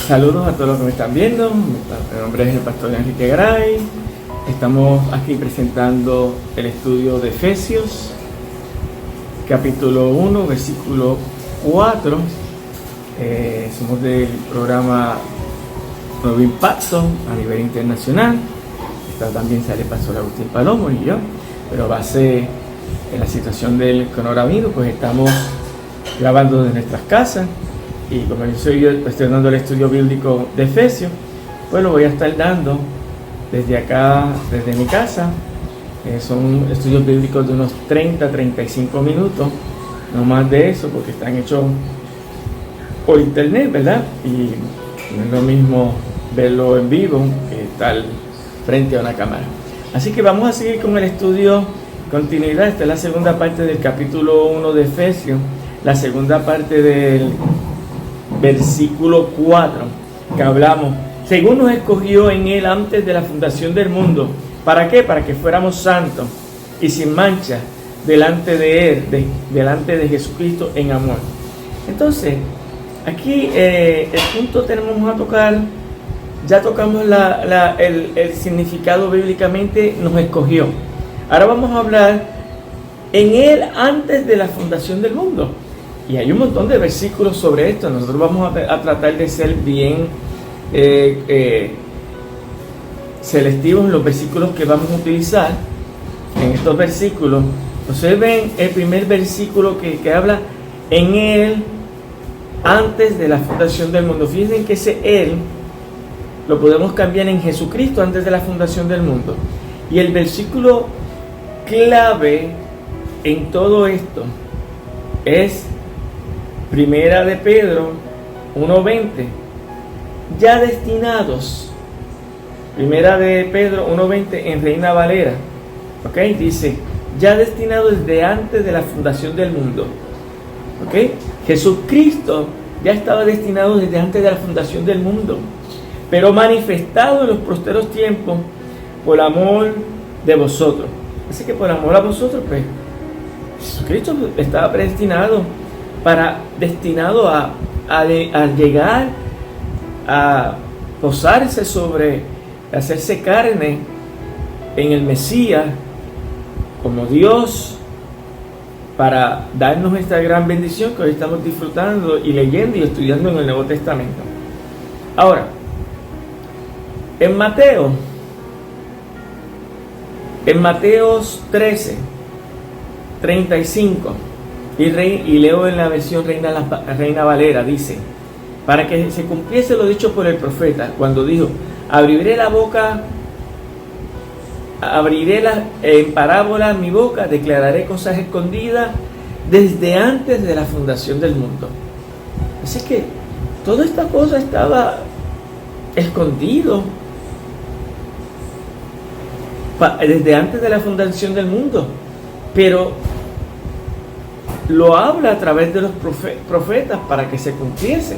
Saludos a todos los que me están viendo. Mi nombre es el pastor Enrique Garay. Estamos aquí presentando el estudio de Efesios, capítulo 1, versículo 4. Somos del programa Nuevo Impacto a nivel internacional. También sale el pastor Agustín Palomo y yo, pero base en la situación del coronavirus, pues estamos grabando desde nuestras casas. Y como yo estoy dando el estudio bíblico de Efesios, pues lo voy a estar dando desde acá, desde mi casa. Son estudios bíblicos de unos 30-35 minutos, no más de eso, porque están hechos por internet, ¿verdad? Y no es lo mismo verlo en vivo que estar frente a una cámara. Así que vamos a seguir con el estudio continuidad. Esta es la segunda parte del capítulo 1 de Efesios, la segunda parte del versículo 4, que hablamos, según nos escogió en Él antes de la fundación del mundo. ¿Para qué? Para que fuéramos santos y sin mancha delante de Él, delante de Jesucristo en amor. Entonces, aquí el punto tenemos a tocar, ya tocamos el significado bíblicamente, nos escogió. Ahora vamos a hablar en Él antes de la fundación del mundo. Y hay un montón de versículos sobre esto. Nosotros vamos a tratar de ser bien selectivos en los versículos que vamos a utilizar. En estos versículos, observen el primer versículo que habla en Él antes de la fundación del mundo. Fíjense que ese Él lo podemos cambiar en Jesucristo antes de la fundación del mundo. Y el versículo clave en todo esto es Primera de Pedro 1:20, ya destinados. Primera de Pedro 1:20 en Reina Valera, ¿ok? Dice, ya destinados desde antes de la fundación del mundo, ¿ok? Jesucristo ya estaba destinado desde antes de la fundación del mundo, pero manifestado en los posteros tiempos por amor de vosotros. Así que por amor a vosotros, pues, Jesucristo estaba predestinado, destinado a llegar a posarse sobre, hacerse carne en el Mesías como Dios, para darnos esta gran bendición que hoy estamos disfrutando y leyendo y estudiando en el Nuevo Testamento. Ahora, en Mateo 13:35, y leo en la versión Reina Valera, dice, para que se cumpliese lo dicho por el profeta, cuando dijo, abriré en parábola mi boca, declararé cosas escondidas desde antes de la fundación del mundo. Así que toda esta cosa estaba escondido desde antes de la fundación del mundo, pero lo habla a través de los profetas para que se cumpliese.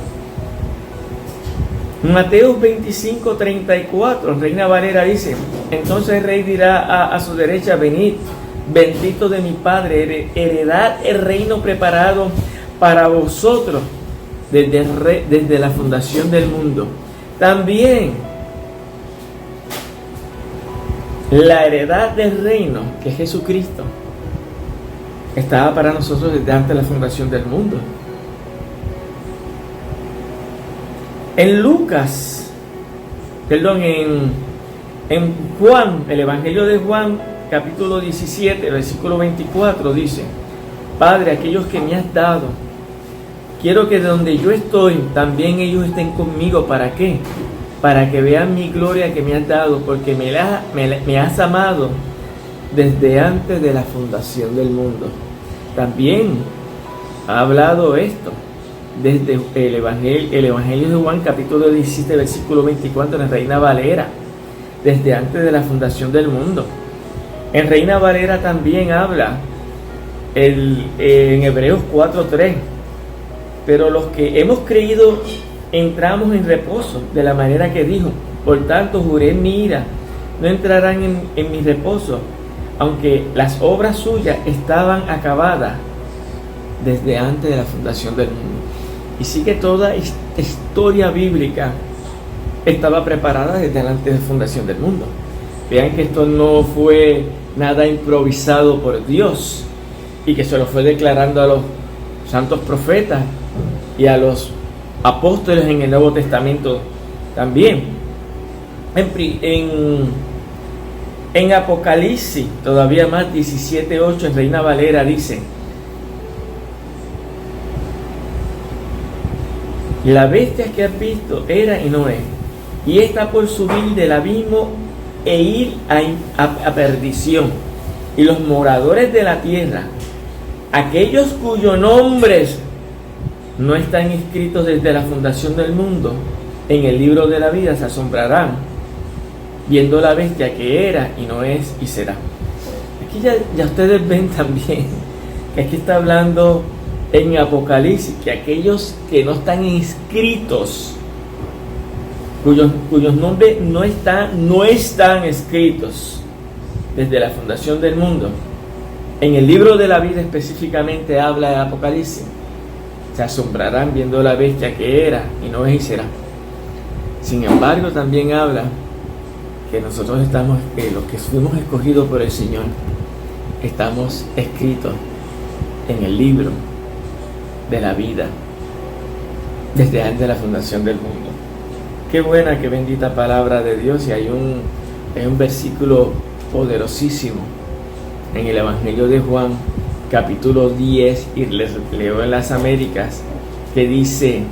Mateo 25:34, Reina Valera dice, entonces el rey dirá a su derecha, venid, bendito de mi Padre, heredad el reino preparado para vosotros desde la fundación del mundo. También la heredad del reino, que es Jesucristo, estaba para nosotros desde antes de la fundación del mundo. En Juan, el Evangelio de Juan, capítulo 17, versículo 24, dice, Padre, aquellos que me has dado, quiero que de donde yo estoy, también ellos estén conmigo. ¿Para qué? Para que vean mi gloria que me has dado, porque me has amado desde antes de la fundación del mundo. También ha hablado esto desde el Evangelio de Juan, capítulo 17, versículo 24, en Reina Valera, desde antes de la fundación del mundo. En Reina Valera también habla en Hebreos 4:3, pero los que hemos creído entramos en reposo, de la manera que dijo, por tanto juré en mi ira, no entrarán en mi reposo, aunque las obras suyas estaban acabadas desde antes de la fundación del mundo. Y sí que toda historia bíblica estaba preparada desde antes de la fundación del mundo. Vean que esto no fue nada improvisado por Dios y que se lo fue declarando a los santos profetas y a los apóstoles en el Nuevo Testamento también. En Apocalipsis, todavía más, 17:8, en Reina Valera dice: la bestia que has visto era y no es, y está por subir del abismo e ir a perdición. Y los moradores de la tierra, aquellos cuyos nombres no están escritos desde la fundación del mundo en el libro de la vida, se asombrarán viendo la bestia que era y no es y será. Aquí ya ustedes ven también que aquí está hablando en Apocalipsis que aquellos que no están inscritos, cuyos nombres no están escritos desde la fundación del mundo, en el libro de la vida específicamente habla de Apocalipsis, se asombrarán viendo la bestia que era y no es y será. Sin embargo, también habla que nosotros estamos, los que fuimos escogidos por el Señor, estamos escritos en el libro de la vida desde antes de la fundación del mundo. Qué buena, qué bendita palabra de Dios. Y hay un versículo poderosísimo en el Evangelio de Juan, capítulo 10, y les leo en las Américas, que dice,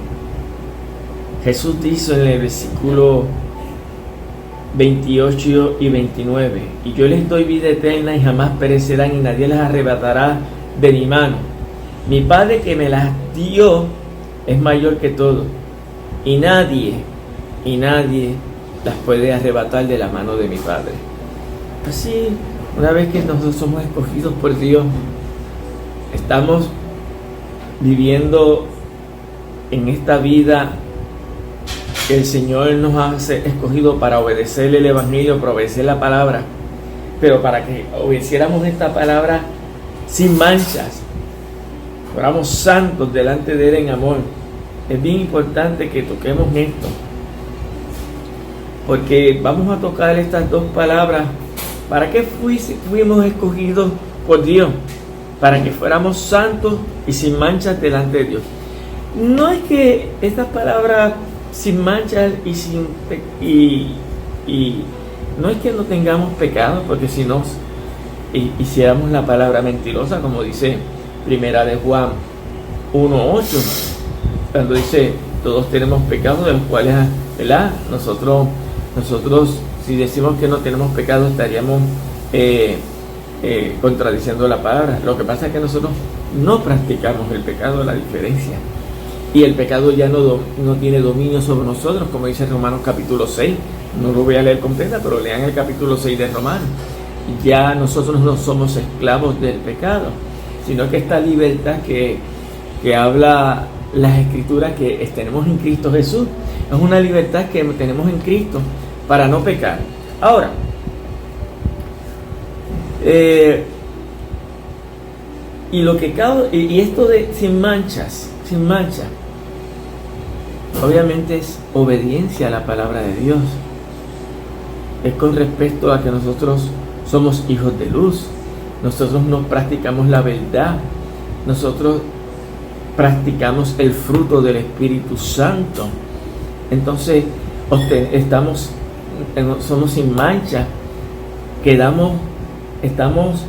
Jesús dice en el versículo 28 y 29, y yo les doy vida eterna y jamás perecerán y nadie las arrebatará de mi mano. Mi Padre que me las dio es mayor que todo, y nadie las puede arrebatar de la mano de mi Padre. Así, una vez que nosotros somos escogidos por Dios, estamos viviendo en esta vida que el Señor nos ha escogido para obedecer el Evangelio, para obedecer la palabra, pero para que obedeciéramos esta palabra sin manchas, fuéramos santos delante de Él en amor. Es bien importante que toquemos esto, porque vamos a tocar estas dos palabras. ¿Para qué fuimos escogidos por Dios? Para que fuéramos santos y sin manchas delante de Dios. No es que estas palabras sin manchas y no es que no tengamos pecado, porque si no hiciéramos la palabra mentirosa, como dice Primera de Juan 1:8, cuando dice todos tenemos pecados, de los cuales, ¿verdad? Nosotros si decimos que no tenemos pecado, estaríamos contradiciendo la palabra. Lo que pasa es que nosotros no practicamos el pecado, la diferencia. Y el pecado ya no tiene dominio sobre nosotros, como dice Romanos capítulo 6. No lo voy a leer completa, pero lean el capítulo 6 de Romanos. Ya nosotros no somos esclavos del pecado, sino que esta libertad que habla las Escrituras que tenemos en Cristo Jesús, es una libertad que tenemos en Cristo para no pecar. Ahora, y esto de sin mancha, obviamente es obediencia a la palabra de Dios. Es con respecto a que nosotros somos hijos de luz. Nosotros no practicamos la verdad. Nosotros practicamos el fruto del Espíritu Santo. Entonces, somos sin mancha. Estamos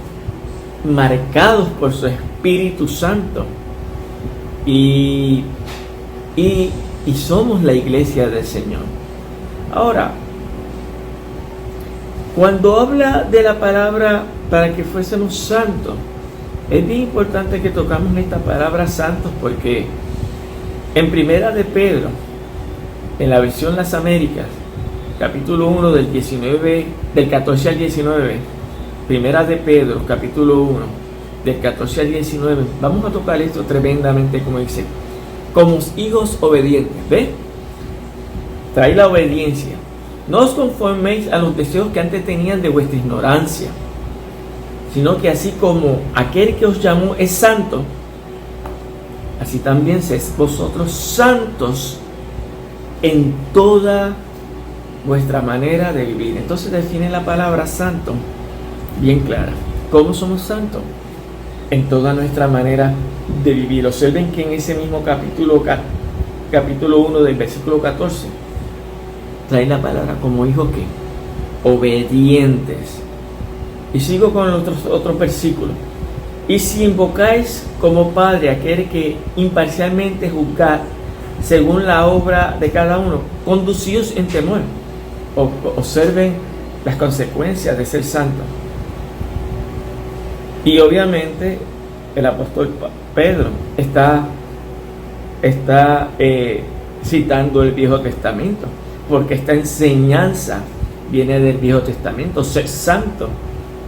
marcados por su Espíritu Santo. Y somos la iglesia del Señor. Ahora, cuando habla de la palabra para que fuésemos santos, es bien importante que tocamos esta palabra santos, porque en Primera de Pedro, en la versión Las Américas, capítulo 1 del 14 al 19, Primera de Pedro, capítulo 1, del 14 al 19, vamos a tocar esto tremendamente, como dice, como hijos obedientes. ¿Ve? Trae la obediencia. No os conforméis a los deseos que antes tenían de vuestra ignorancia, sino que así como aquel que os llamó es santo, así también sed vosotros santos en toda vuestra manera de vivir. Entonces define la palabra santo bien clara. ¿Cómo somos santos? En toda nuestra manera de vivir. Observen que en ese mismo capítulo 1 del versículo 14 trae la palabra como hijos que obedientes. Y sigo con los otros versículos. Y si invocáis como Padre aquel que imparcialmente juzgar según la obra de cada uno, conducíos en temor. Observen las consecuencias de ser santo. Y obviamente el apóstol Pedro está citando el Viejo Testamento, porque esta enseñanza viene del Viejo Testamento. Ser santo,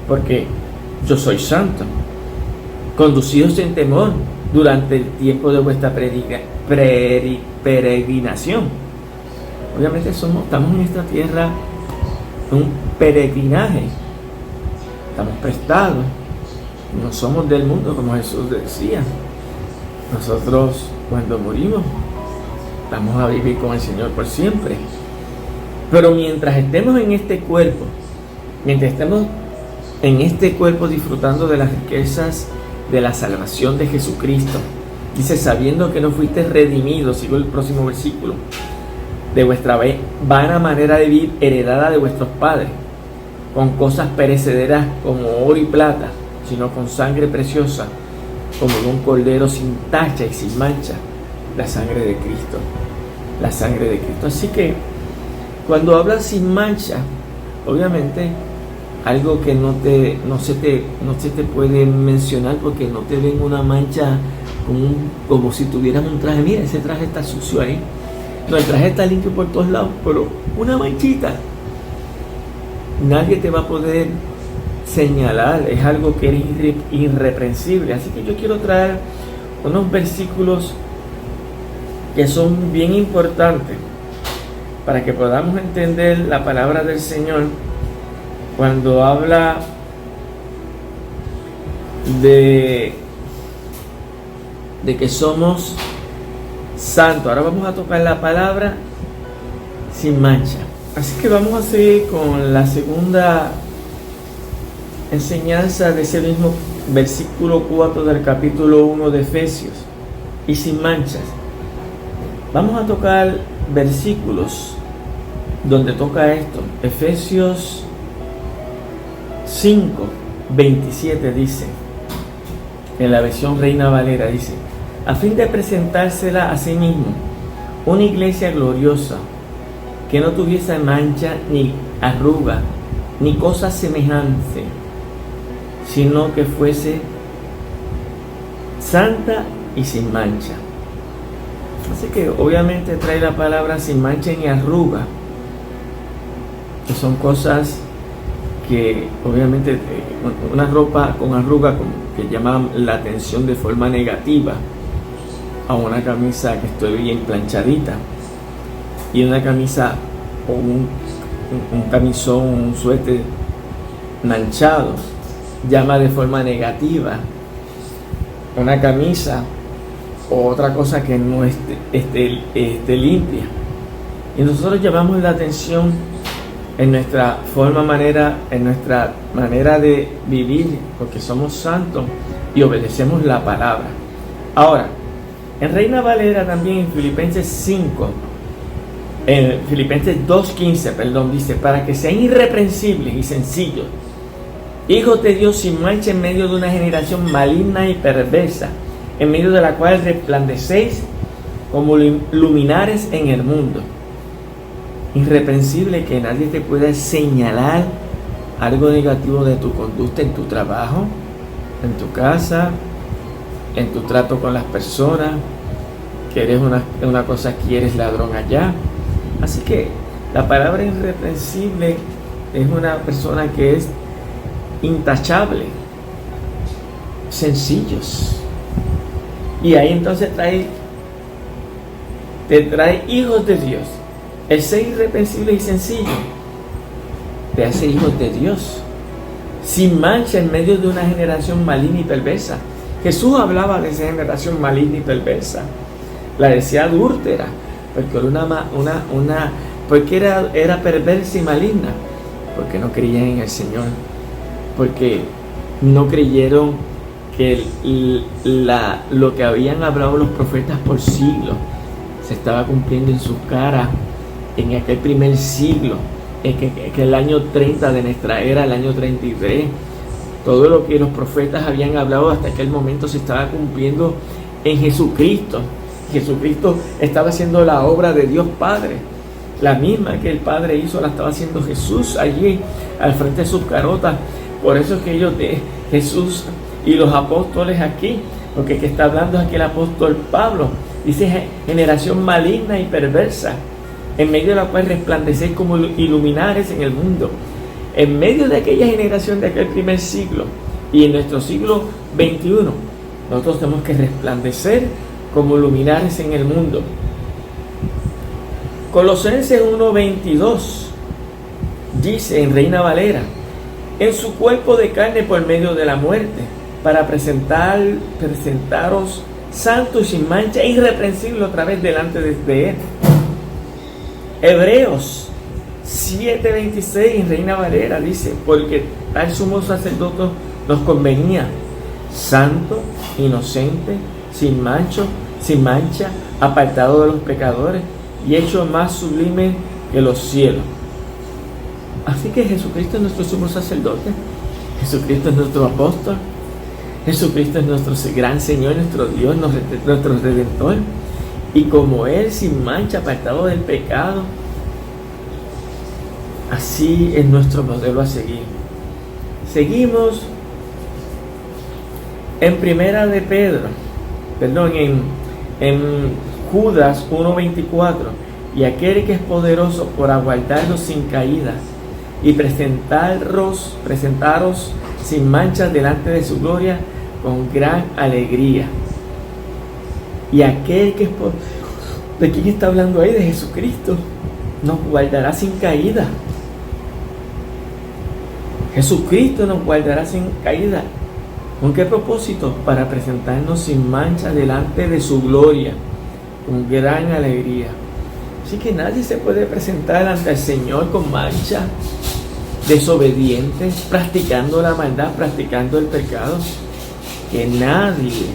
porque yo soy santo. Conducidos en temor durante el tiempo de vuestra peregrinación. Obviamente estamos en esta tierra, un peregrinaje. Estamos prestados. No somos del mundo, como Jesús decía. Nosotros, cuando morimos, vamos a vivir con el Señor por siempre. Pero mientras estemos en este cuerpo, disfrutando de las riquezas de la salvación de Jesucristo, dice, sabiendo que no fuiste redimidos, sigo el próximo versículo, de vuestra vana manera de vivir heredada de vuestros padres, con cosas perecederas como oro y plata, sino con sangre preciosa, como de un cordero sin tacha y sin mancha, la sangre de Cristo. La sangre de Cristo. Así que, cuando hablas sin mancha, obviamente, algo que no se te puede mencionar, porque no te ven una mancha como si tuvieras un traje. Mira, ese traje está sucio ahí. No, el traje está limpio por todos lados, pero una manchita, nadie te va a poder señalar. Es algo que es irreprensible. Así que yo quiero traer unos versículos que son bien importantes para que podamos entender la palabra del Señor cuando habla de que somos santos. Ahora vamos a tocar la palabra sin mancha. Así que vamos a seguir con la segunda enseñanza de ese mismo versículo 4 del capítulo 1 de Efesios. Y sin manchas. Vamos a tocar versículos donde toca esto. Efesios 5, 27 dice, en la versión Reina Valera dice, a fin de presentársela a sí mismo, una iglesia gloriosa, que no tuviese mancha, ni arruga, ni cosa semejante, sino que fuese santa y sin mancha. Así que obviamente trae la palabra sin mancha ni arruga, que son cosas que obviamente una ropa con arruga que llama la atención de forma negativa, a una camisa que esté bien planchadita, y una camisa o un camisón, un suéter manchado, llama de forma negativa una camisa o otra cosa que no esté limpia. Y nosotros llamamos la atención en nuestra manera de vivir, porque somos santos y obedecemos la palabra. Ahora, en Reina Valera también, en Filipenses 2:15, dice, para que sean irreprensibles y sencillos, hijos de Dios sin mancha en medio de una generación maligna y perversa, en medio de la cual resplandecéis como luminares en el mundo. Irreprensible, que nadie te pueda señalar algo negativo de tu conducta en tu trabajo, en tu casa, en tu trato con las personas, que eres una cosa aquí, eres ladrón allá. Así que la palabra irreprensible es una persona que es intachable, sencillos. Y ahí entonces te trae hijos de Dios. El ser irreprensible y sencillo te hace hijos de Dios, sin mancha en medio de una generación maligna y perversa. Jesús hablaba de esa generación maligna y perversa. La decía adúltera, porque era perversa y maligna, porque no creían en el Señor, porque no creyeron que lo que habían hablado los profetas por siglos se estaba cumpliendo en sus caras en aquel primer siglo, que el año 30 de nuestra era, el año 33. Todo lo que los profetas habían hablado hasta aquel momento se estaba cumpliendo en Jesucristo. Jesucristo estaba haciendo la obra de Dios Padre. La misma que el Padre hizo la estaba haciendo Jesús allí al frente de sus carotas. Por eso es que ellos de Jesús y los apóstoles aquí, porque que está hablando aquí el apóstol Pablo, dice generación maligna y perversa, en medio de la cual resplandecéis como iluminares en el mundo. En medio de aquella generación de aquel primer siglo y en nuestro siglo XXI, nosotros tenemos que resplandecer como luminares en el mundo. Colosenses 1:22 dice en Reina Valera: en su cuerpo de carne por medio de la muerte, para presentaros santos y sin mancha e irreprensibles otra vez delante de Él. Hebreos 7:26 en Reina Valera dice: porque tal sumo sacerdote nos convenía, santo, inocente, sin mancha, apartado de los pecadores y hecho más sublime que los cielos. Así que Jesucristo es nuestro sumo sacerdote, Jesucristo es nuestro apóstol, Jesucristo es nuestro gran Señor, nuestro Dios, nuestro Redentor. Y como Él, sin mancha, apartado del pecado, así es nuestro modelo a seguir. Seguimos en Judas 1:24: y aquel que es poderoso por aguardarnos sin caída y presentaros sin mancha delante de su gloria con gran alegría. Y aquel que es poderoso, ¿de quién está hablando ahí? De Jesucristo. Nos guardará sin caída. Jesucristo nos guardará sin caída. ¿Con qué propósito? Para presentarnos sin mancha delante de su gloria, con gran alegría. Así que nadie se puede presentar ante el Señor con mancha, desobediente, practicando la maldad, practicando el pecado. Que nadie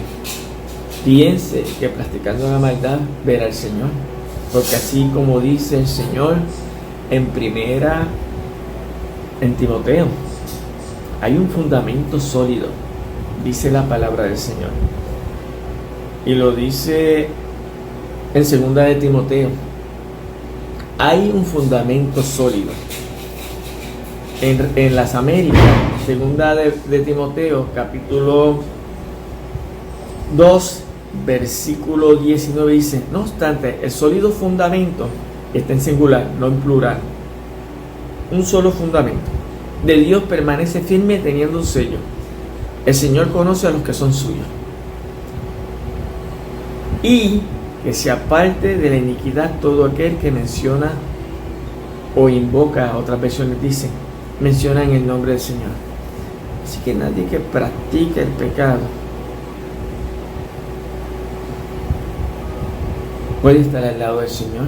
piense que practicando la maldad verá al Señor, porque así como dice el Señor en Timoteo, hay un fundamento sólido, dice la palabra del Señor, y lo dice en 2 de Timoteo. Hay un fundamento sólido en las Américas. 2 de Timoteo capítulo 2 versículo 19 dice: no obstante, el sólido fundamento está en singular, no en plural. Un solo fundamento de Dios permanece firme teniendo un sello. El Señor conoce a los que son suyos. Y que se aparte de la iniquidad todo aquel que menciona o invoca, otras versiones dicen, menciona en el nombre del Señor. Así que nadie que practique el pecado puede estar al lado del Señor.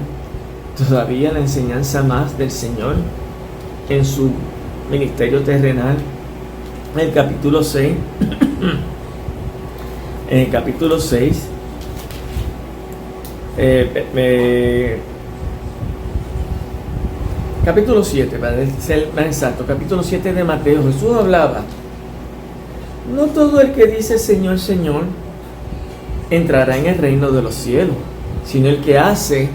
Todavía la enseñanza más del Señor en su ministerio terrenal, en el capítulo 6, capítulo 7, para ser más exacto, capítulo 7 de Mateo, Jesús hablaba: no todo el que dice Señor, Señor, entrará en el reino de los cielos, sino el que hace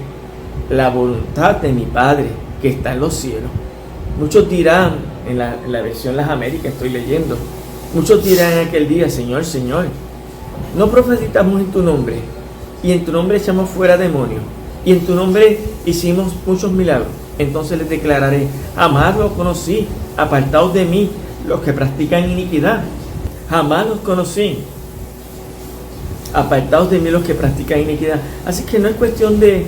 la voluntad de mi Padre que está en los cielos. Muchos dirán, en la versión Las Américas estoy leyendo, muchos dirán en aquel día: Señor, Señor, no profetizamos en tu nombre, y en tu nombre echamos fuera demonios, y en tu nombre hicimos muchos milagros. Entonces les declararé: jamás los conocí, apartados de mí los que practican iniquidad. Jamás los conocí, apartados de mí los que practican iniquidad. Así que no es cuestión de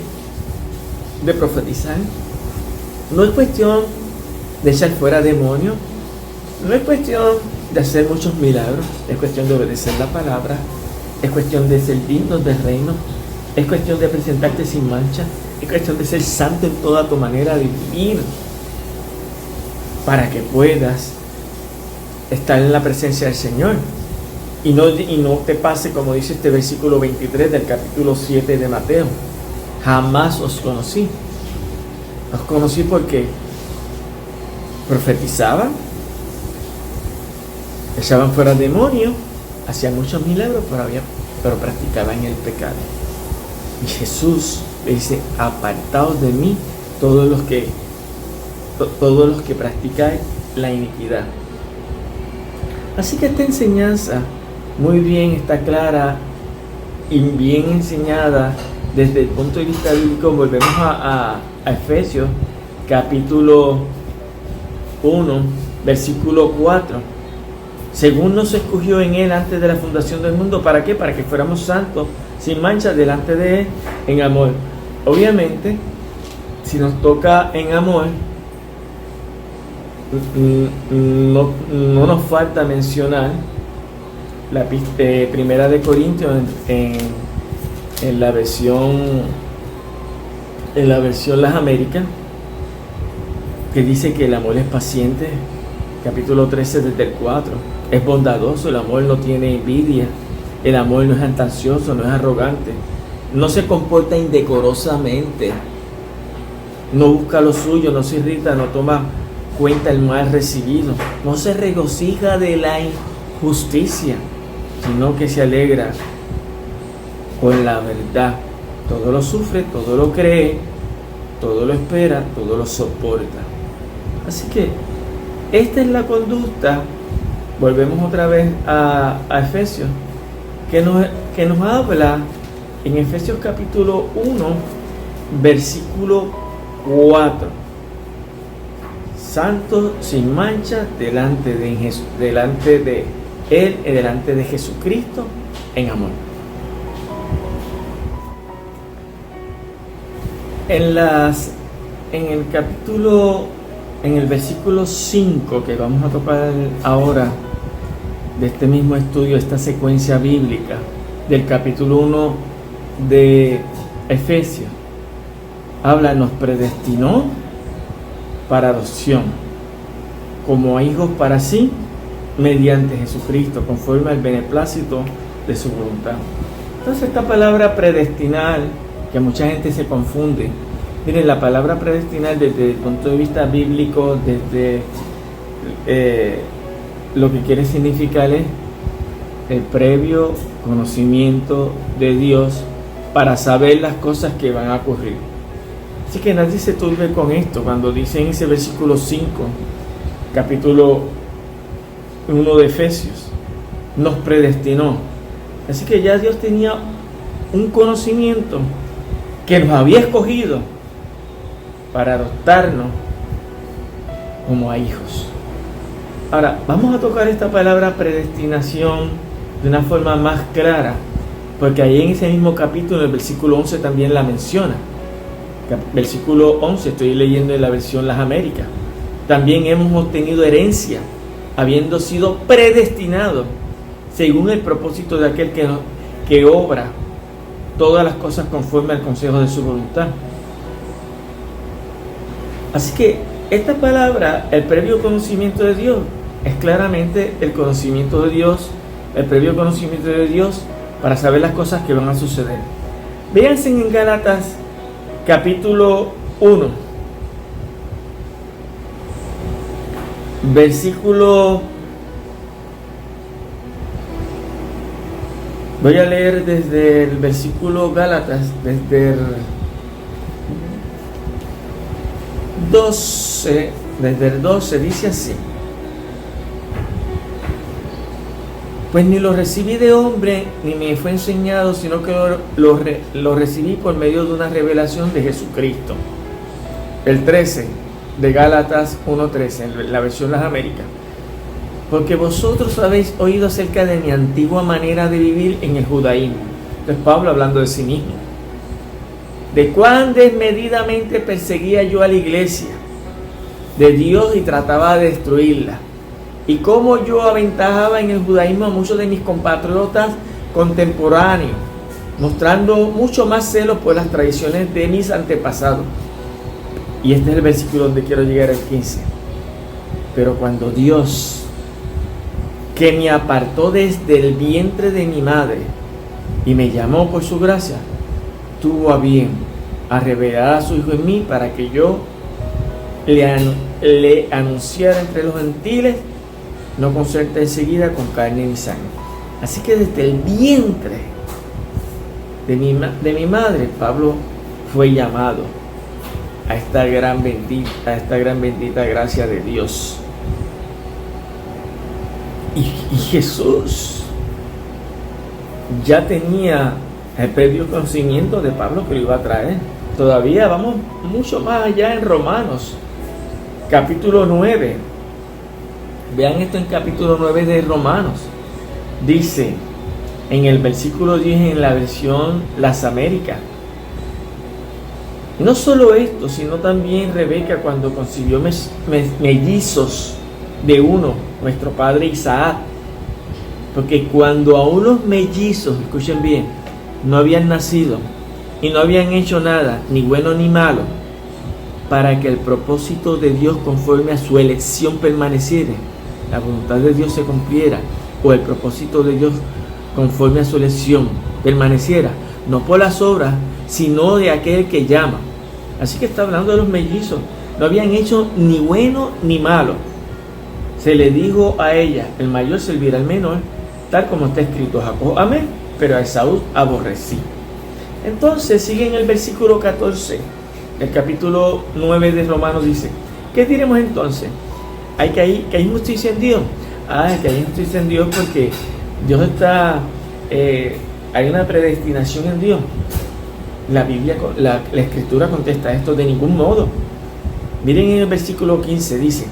profetizar, no es cuestión de echar fuera demonios, no es cuestión de hacer muchos milagros, es cuestión de obedecer la palabra, es cuestión de ser dignos del reino, es cuestión de presentarte sin mancha, es cuestión de ser santo en toda tu manera de vivir, para que puedas estar en la presencia del Señor. Y no te pase como dice este versículo 23 del capítulo 7 de Mateo: jamás os conocí. Os conocí porque profetizaban, echaban fuera demonios, hacían muchos milagros, pero practicaban el pecado. Y Jesús le dice: apartaos de mí todos los que practicáis la iniquidad. Así que esta enseñanza muy bien está clara y bien enseñada desde el punto de vista bíblico. Volvemos a Efesios capítulo 1 versículo 4. Según nos escogió en Él antes de la fundación del mundo. ¿Para qué? Para que fuéramos santos, sin mancha delante de Él, en amor. Obviamente, si nos toca en amor, no nos falta mencionar la primera de Corintios en la versión Las Américas, que dice que el amor es paciente. Capítulo 13 desde el 4: es bondadoso, el amor no tiene envidia, el amor no es ansioso, no es arrogante, no se comporta indecorosamente, no busca lo suyo, no se irrita, no toma cuenta el mal recibido, no se regocija de la injusticia, sino que se alegra con la verdad. Todo lo sufre, todo lo cree, todo lo espera, todo lo soporta. Así que esta es la conducta. Volvemos otra vez a Efesios, que nos habla en Efesios capítulo 1 versículo 4: santos sin mancha delante de Él y delante de Jesucristo en amor. En el versículo 5 que vamos a tocar ahora de este mismo estudio, esta secuencia bíblica del capítulo 1 de Efesios, nos predestinó para adopción como hijos para sí, mediante Jesucristo, conforme al beneplácito de su voluntad. Entonces, esta palabra predestinar, que mucha gente se confunde. Miren, la palabra predestinar desde el punto de vista bíblico, desde lo que quiere significar es el previo conocimiento de Dios para saber las cosas que van a ocurrir. Así que nadie se turbe con esto cuando dice en ese versículo 5, capítulo 1 de Efesios: nos predestinó. Así que ya Dios tenía un conocimiento que nos había escogido para adoptarnos como a hijos. Ahora, vamos a tocar esta palabra predestinación de una forma más clara, porque ahí en ese mismo capítulo, en el versículo 11, también la menciona. Versículo 11, estoy leyendo en la versión Las Américas: también hemos obtenido herencia, habiendo sido predestinados según el propósito de aquel que obra todas las cosas conforme al consejo de su voluntad. Así que esta palabra, el previo conocimiento de Dios, es claramente el conocimiento de Dios, el previo conocimiento de Dios para saber las cosas que van a suceder. Véanse en Gálatas capítulo 1, versículo... Voy a leer desde el versículo Gálatas, desde el 12, dice así: pues ni lo recibí de hombre, ni me fue enseñado, sino que lo recibí por medio de una revelación de Jesucristo. El 13 de Gálatas 1:13, en la versión Las Américas: porque vosotros habéis oído acerca de mi antigua manera de vivir en el judaísmo. Entonces Pablo hablando de sí mismo: de cuán desmedidamente perseguía yo a la iglesia de Dios y trataba de destruirla. y cómo yo aventajaba en el judaísmo a muchos de mis compatriotas contemporáneos, mostrando mucho más celo por las tradiciones de mis antepasados. Y este es el versículo donde quiero llegar, al 15. Pero cuando Dios, que me apartó desde el vientre de mi madre y me llamó por su gracia, tuvo a bien a revelar a su Hijo en mí para que yo le anunciara entre los gentiles, no concerta enseguida con carne ni sangre. Así que desde el vientre de mi madre, Pablo fue llamado a esta gran bendita gracia de Dios. Y Jesús ya tenía el previo conocimiento de Pablo que lo iba a traer. Todavía vamos mucho más allá en Romanos, capítulo 9. Vean esto en capítulo 9 de Romanos. Dice en el versículo 10 en la versión Las Américas. No solo esto, sino también Rebeca cuando concibió mellizos de uno, nuestro padre Isaac. Porque cuando aún los mellizos, escuchen bien, no habían nacido y no habían hecho nada, ni bueno ni malo, para que el propósito de Dios conforme a su elección permaneciera, la voluntad de Dios se cumpliera, o el propósito de Dios conforme a su elección permaneciera, no por las obras, sino de aquel que llama. Así que está hablando de los mellizos. No habían hecho ni bueno ni malo. Se le dijo a ella, el mayor servirá al menor, tal como está escrito: Jacob amé, pero a Esaú aborrecí. Entonces sigue en el versículo 14 del capítulo 9 de Romanos, dice: ¿qué diremos entonces? Que hay injusticia en Dios. Que hay injusticia en Dios porque Dios está, hay una predestinación en Dios. La Biblia, la Escritura contesta esto: de ningún modo. Miren en el versículo 15, dice: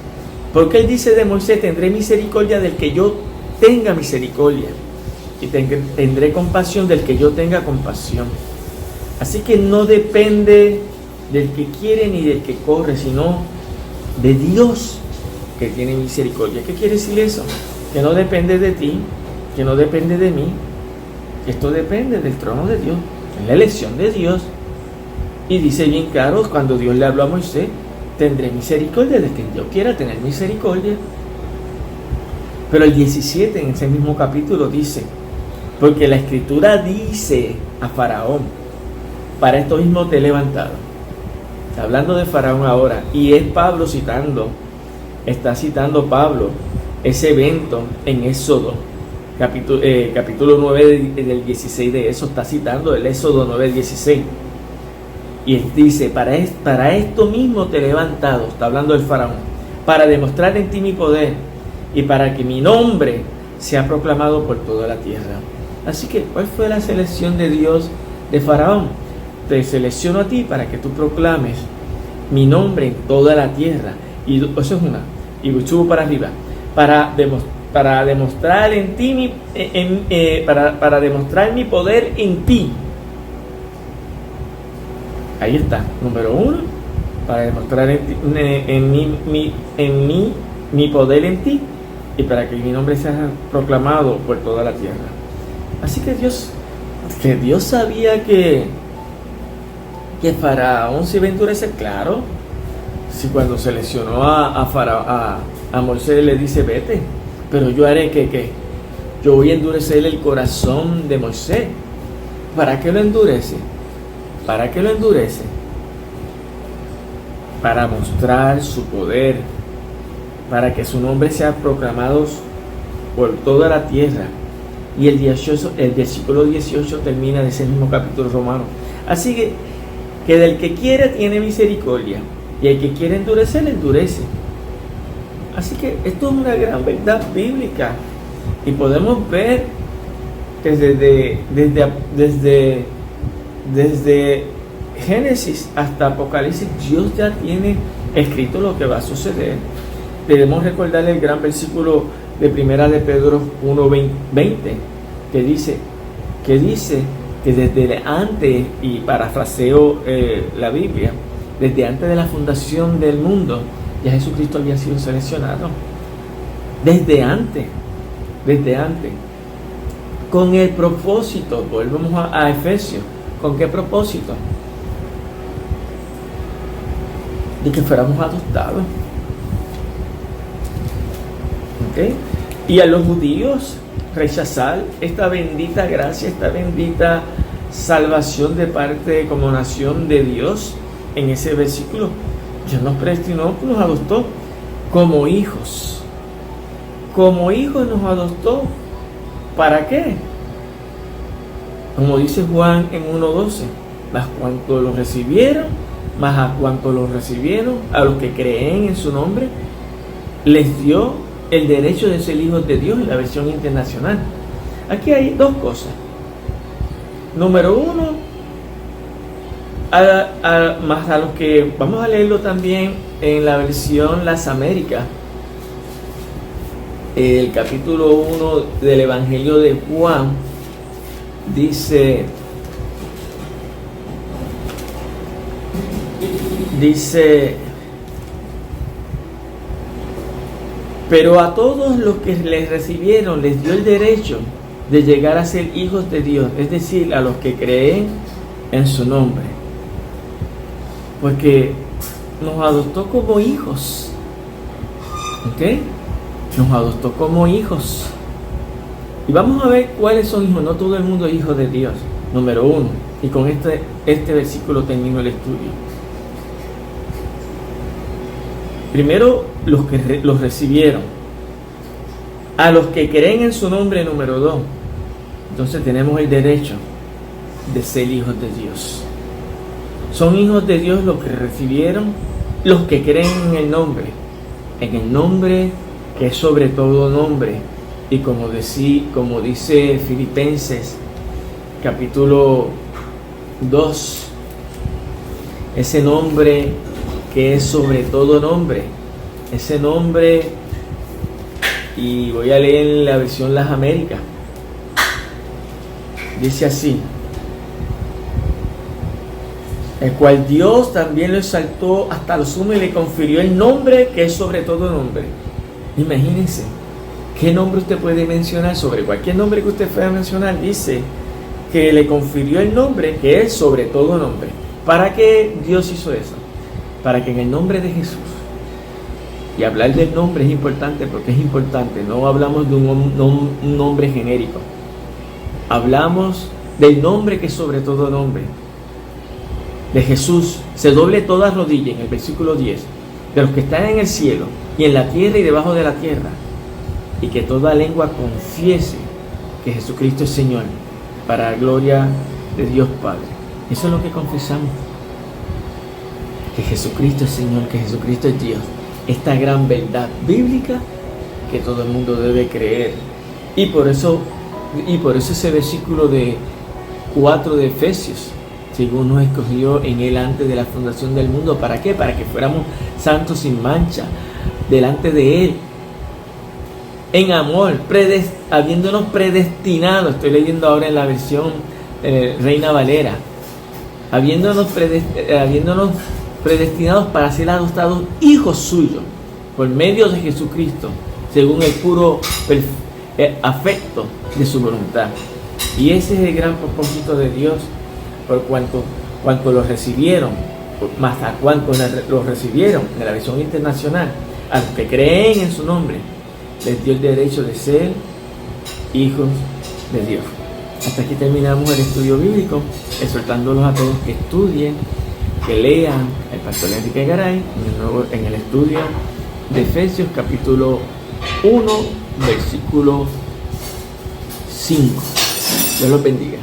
porque él dice de Moisés: tendré misericordia del que yo tenga misericordia, y tendré compasión del que yo tenga compasión. Así que no depende del que quiere ni del que corre, sino de Dios que tiene misericordia. ¿Qué quiere decir eso? Que no depende de ti, que no depende de mí, que esto depende del trono de Dios, en la elección de Dios. Y dice bien claro, cuando Dios le habló a Moisés: tendré misericordia de quien yo quiera tener misericordia. Pero el 17 en ese mismo capítulo dice: porque la Escritura dice a Faraón: para esto mismo te he levantado. Está hablando de Faraón ahora, y es Pablo está citando Pablo ese evento en Éxodo, capítulo 9 del 16 de eso, está citando el Éxodo 9, 16. Y él dice: para esto mismo te he levantado, está hablando del Faraón, para demostrar en ti mi poder y para que mi nombre sea proclamado por toda la tierra. Así que, ¿cuál fue la selección de Dios de Faraón? Te selecciono a ti para que tú proclames mi nombre en toda la tierra. Y eso es una. Y subo para arriba. Para demostrar en ti para demostrar mi poder en ti. Ahí está. Número 1. Para demostrar en mí mi poder en ti. Y para que mi nombre sea proclamado por toda la tierra. Así que Dios sabía que Faraón se iba a endurecer, claro. Si cuando seleccionó a Moisés le dice: vete, pero yo haré que yo voy a endurecer el corazón de Moisés. ¿Para qué lo endurece? ¿Para qué lo endurece? Para mostrar su poder, para que su nombre sea proclamado por toda la tierra. Y el versículo 18 termina de ese mismo capítulo romano. Así que del que quiere tiene misericordia, y el que quiere endurecer, endurece. Así que esto es una gran verdad bíblica, y podemos ver que desde Génesis hasta Apocalipsis, Dios ya tiene escrito lo que va a suceder. Debemos recordar el gran versículo de Primera de Pedro 1:20, que dice que desde antes, y parafraseo la Biblia, desde antes de la fundación del mundo, ya Jesucristo había sido seleccionado. desde antes, con el propósito, volvemos a Efesios, ¿con qué propósito? De que fuéramos adoptados. ¿Ok? Y a los judíos rechazar esta bendita gracia, esta bendita salvación de parte como nación de Dios, en ese versículo, Dios nos predestinó, nos adoptó como hijos. Como hijos nos adoptó. ¿Para qué? Como dice Juan en 1:12, más cuanto lo recibieron, más a cuanto lo recibieron, a los que creen en su nombre, les dio el derecho de ser hijos de Dios, en la versión internacional. Aquí hay dos cosas. Número uno, más a los que vamos a leerlo también en la versión Las Américas, el capítulo 1 del Evangelio de Juan, dice, pero a todos los que les recibieron les dio el derecho de llegar a ser hijos de Dios, es decir, a los que creen en su nombre, porque nos adoptó como hijos. ¿Ok? Nos adoptó como hijos. Y vamos a ver cuáles son hijos. No todo el mundo es hijo de Dios. Número uno. Y con este versículo termino el estudio. Primero, los que los recibieron. A los que creen en su nombre, número 2. Entonces tenemos el derecho de ser hijos de Dios. Son hijos de Dios los que recibieron, los que creen en el nombre que es sobre todo nombre. Y como dice Filipenses capítulo 2, ese nombre que es sobre todo nombre, ese nombre, y voy a leer la versión Las Américas, dice así: el cual Dios también lo exaltó hasta lo sumo y le confirió el nombre que es sobre todo nombre. Imagínense, ¿qué nombre usted puede mencionar? Sobre cualquier nombre que usted pueda mencionar, dice que le confirió el nombre que es sobre todo nombre. ¿Para qué Dios hizo eso? Para que en el nombre de Jesús, y hablar del nombre es importante porque es importante, no hablamos de un nombre genérico, hablamos del nombre que es sobre todo nombre, de Jesús, se doble toda rodilla, en el versículo 10, de los que están en el cielo y en la tierra y debajo de la tierra, y que toda lengua confiese que Jesucristo es Señor, para la gloria de Dios Padre. Eso es lo que confesamos, que Jesucristo es Señor, que Jesucristo es Dios. Esta gran verdad bíblica que todo el mundo debe creer. Y por eso ese versículo de 4 de Efesios, según nos escogió en Él antes de la fundación del mundo. ¿Para qué? Para que fuéramos santos sin mancha delante de Él, en amor, habiéndonos predestinado. Estoy leyendo ahora en la versión Reina Valera. Habiéndonos predestinados para ser adoptados hijos suyos por medio de Jesucristo, según el puro afecto de su voluntad. Y ese es el gran propósito de Dios, por cuanto los recibieron, más a cuanto los recibieron, en la versión internacional, a los que creen en su nombre, les dio el derecho de ser hijos de Dios. Hasta aquí terminamos el estudio bíblico, exhortándolos a todos que estudien, que lean el pastor Enrique Garay en el estudio de Efesios capítulo 1 versículo 5. Dios los bendiga.